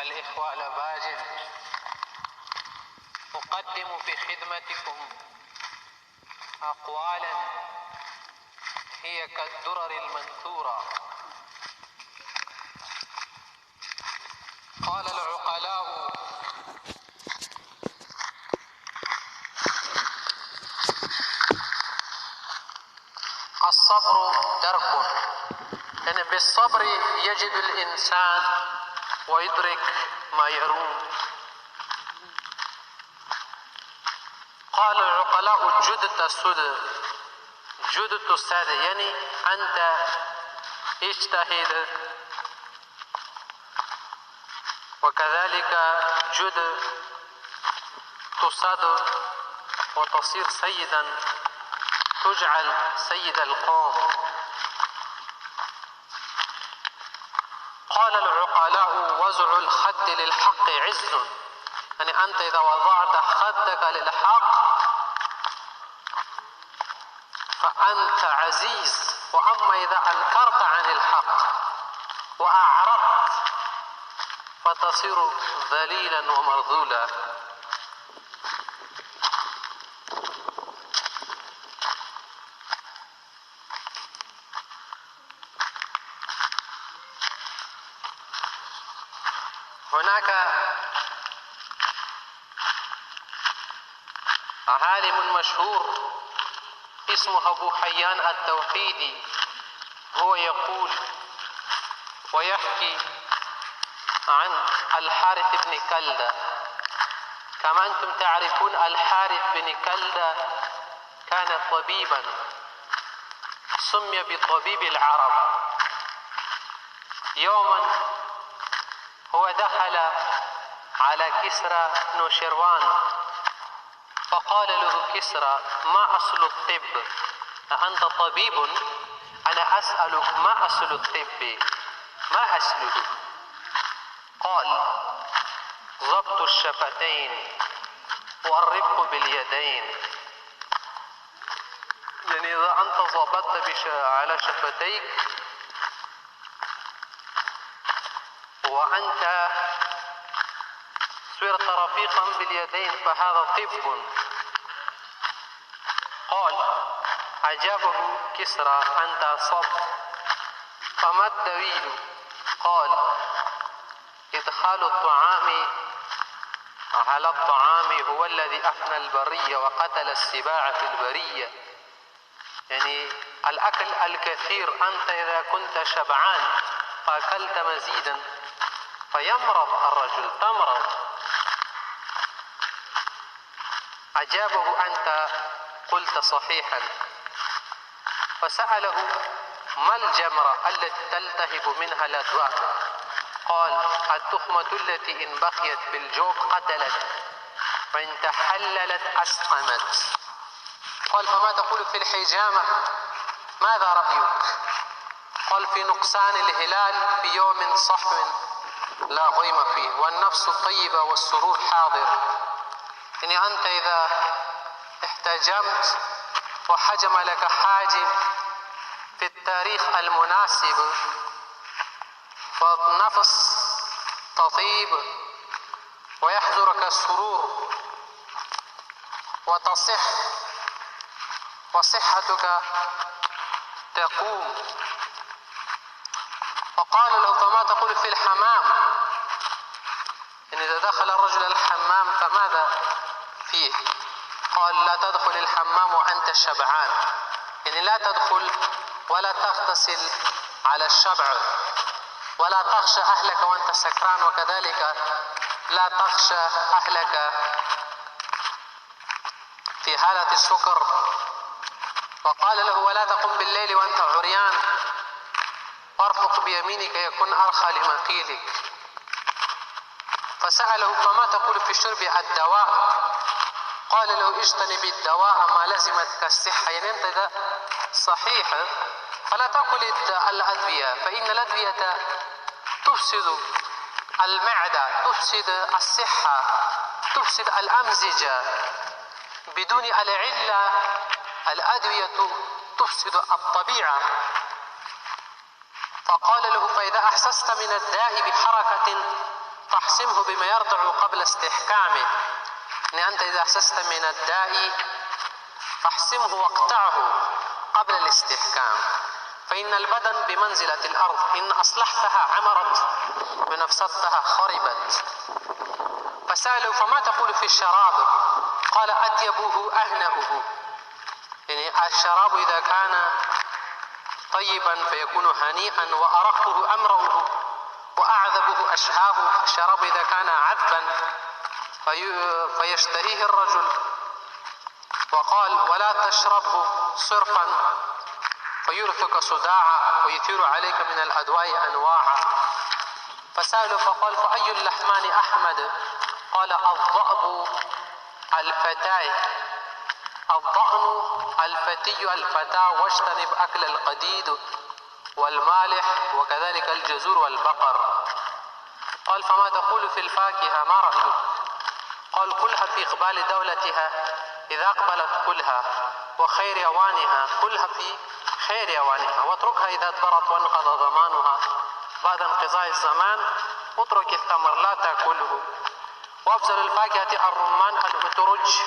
الإخوة الأباجل، أقدم في خدمتكم أقوالا هي كالدرر المنثورة. قال العقلاء: الصبر درك، يعني بالصبر يجد الإنسان ويدرك ما يروم. قال العقلاء: جدت السد، جدت السد، يعني أنت اجتهد، وكذلك جد تصد وتصير سيدا، تجعل سيد القوم. قال العقلاء: وضع الخد للحق عز، يعني أنت إذا وضعت خدك للحق فأنت عزيز، وأما إذا أنكرت عن الحق وأعرضت فتصير ذليلا ومرذولا. هناك عالم مشهور اسمه أبو حيان التوحيدي، هو يقول ويحكي عن الحارث بن كلدة. كما أنتم تعرفون الحارث بن كلدة كان طبيبا، سمي بطبيب العرب. يوما هو دخل على كسرى نوشروان فقال له كسرى: ما أصل الطب؟ أنت طبيب، أنا أسألك ما أصل الطب، ما أصله؟ قال: ضبط الشفتين والرفق باليدين. يعني إذا أنت ضبطت على شفتيك وأنت صرت رفيقا باليدين فهذا طب. قال: أجابه كسرى: أنت صب، فما الدليل؟ قال: إدخال الطعام على الطعام هو الذي أفنى البرية وقتل السباع في البرية. يعني الأكل الكثير، أنت إذا كنت شبعان فأكلت مزيدا فيمرض الرجل، تمرض. أجابه: أنت قلت صحيحا. فسأله: ما الجمرة التي تلتهب منها الأدواء؟ قال: التخمة التي إن بقيت بالجوف قتلت، وإن تحللت أسقمت. قال: فما تقول في الحجامة؟ ماذا رأيك؟ قال: في نقصان الهلال في يوم صحو لا ضيم فيه، والنفس الطيبة والسرور حاضر. يعني أنت إذا احتجمت وحجم لك حاجم في التاريخ المناسب فالنفس تطيب ويحضرك السرور وتصح وصحتك تقوم. وقال له: فما تقول في الحمام؟ إن إذا دخل الرجل الحمام فماذا فيه؟ قال: لا تدخل الحمام وأنت شبعان، يعني لا تدخل ولا تغتسل على الشبع، ولا تخشى أهلك وأنت سكران، وكذلك لا تخشى أهلك في حالة السكر. وقال له: ولا تقم بالليل وأنت عريان، وارفق بيمينك يكون أرخى لمقيلك. فسأله: فما تقول في شرب الدواء؟ قال له: اجتنب الدواء ما لزمتك الصحة، يعني أنت إذا صحيح فلا تأكل الأدوية، فإن الأدوية تفسد المعدة، تفسد الصحة، تفسد الأمزجة. بدون العلة الأدوية تفسد الطبيعة. فقال له: فإذا أحسست من الداء بحركة فاحسمه بما يرضع قبل استحكامه. يعني أنت إذا أحسست من الداء فاحسمه واقطعه قبل الاستحكام، فإن البدن بمنزلة الأرض، إن أصلحتها عمرت وإن أفسدتها خربت. فسألوا فما تقول في الشراب؟ قال أطيبه أهنأه. يعني الشراب إذا كان طيبا فيكون هنيئا، وأرقه أمرؤه، وأعذبه أشهاه. الشراب إذا كان عذبا فيشتهيه الرجل. وقال ولا تشربه صرفا فيرثك صداعا ويثير عليك من الأدواء أنواعا. فسألوا فقال فأي اللحمان أحمد؟ قال الضأب الفتاي، الضأن الفتي الفتى، واجتنب أكل القديد والمالح وكذلك الجزور والبقر. قال فما تقول في الفاكهة؟ ما رأيك؟ قال كلها في إقبال دولتها، إذا أقبلت كلها، وخير أوانها، كلها في خير أوانها، واتركها إذا أدبرت وانقضى ضمانها. بعد انقضاء الزمان اترك الثمر لا تأكله. وأفضل الفاكهة الرمان الأترج،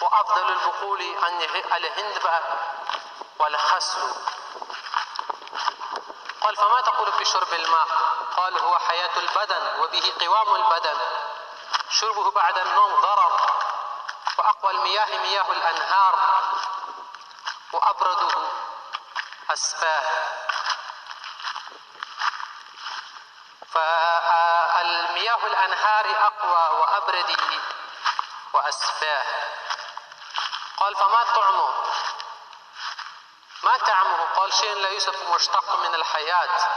وأفضل البقول الهندبة والخس. قال فما تقول في شرب الماء؟ قال هو حياة البدن وبه قوام البدن، شربه بعد النوم ضرر، وأقوى المياه مياه الأنهار، وأبرده أسفاه. فالمياه الأنهار أقوى وأبرده وأسفاه. قال فما طعمه؟ ما طعمه؟ قال شيء لا يوصف مشتق من الحياة.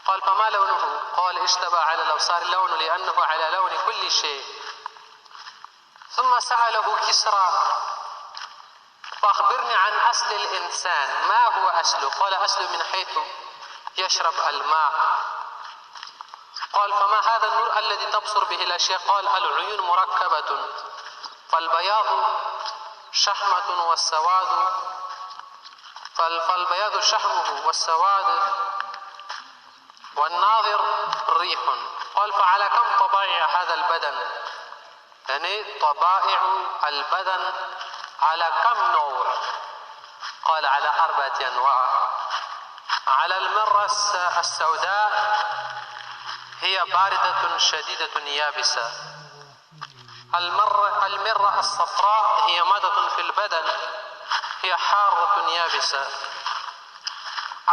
قال فما لونه؟ قال اشتبه على لو صار لونه لأنه على لون كل شيء. ثم سأله كسرى فأخبرني عن أصل الإنسان، ما هو أصله؟ قال أصله من حيث يشرب الماء. قال فما هذا النور الذي تبصر به الأشياء؟ قال العيون مركبة، فالبياض شحمة والسواد، فالبياض شحمه والسواد والناظر ريح. قال فعلى كم طبائع هذا البدن؟ يعني طبائع البدن على كم نوع؟ قال على 4 أنواع. على المرة السوداء هي باردة شديدة يابسة. المرة الصفراء هي مادة في البدن، هي حارة يابسة.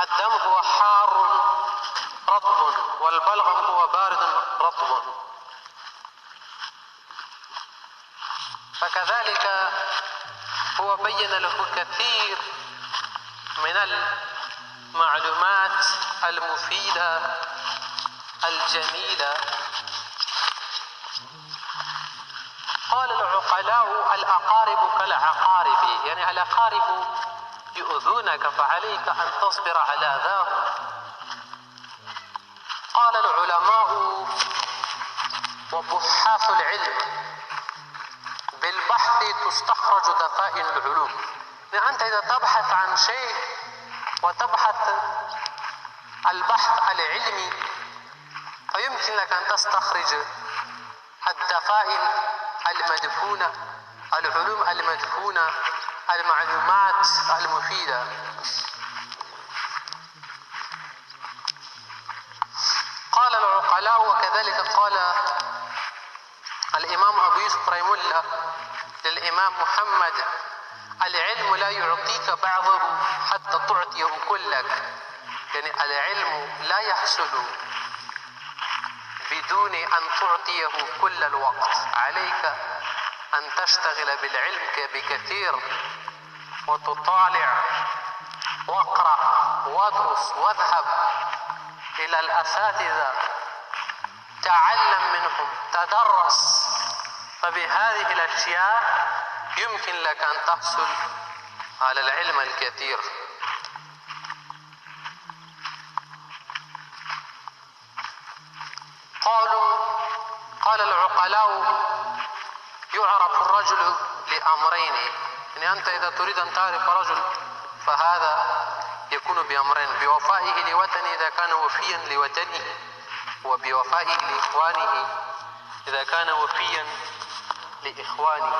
الدم هو حار رطب، والبلغم هو بارد رطب. فكذلك هو بين له كثير من المعلومات المفيدة الجميلة. قال العقلاء الأقارب كالعقارب، يعني الأقارب يؤذونك فعليك أن تصبر على أذاهم. قال العلماء وبحاث العلم بالبحث تستخرج دفائن العلوم. يعني أنت إذا تبحث عن شيء وتبحث البحث العلمي فيمكن لك أن تستخرج الدفائن المدفونة، العلوم المدفونة، المعلومات المفيدة. قال العقلاء وكذلك قال الإمام أبو يوسف رحمه الله للإمام محمد العلم لا يعطيك بعضه حتى تعطيه كلك. يعني العلم لا يحصل بدون أن تعطيه كل الوقت. عليك أن تشتغل بالعلم بكثير وتطالع واقرأ وادرس واذهب إلى الأساتذة، تعلم منهم، تدرس. فبهذه الأشياء يمكن لك أن تحصل على العلم الكثير. قال العقلاء يعرف الرجل لأمرين. يعني أنت إذا تريد أن تعرف رجل فهذا يكون بأمرين: بوفائه لوطنه إذا كان وفيا لوطنه، وبوفائه لإخوانه إذا كان وفيا لإخوانه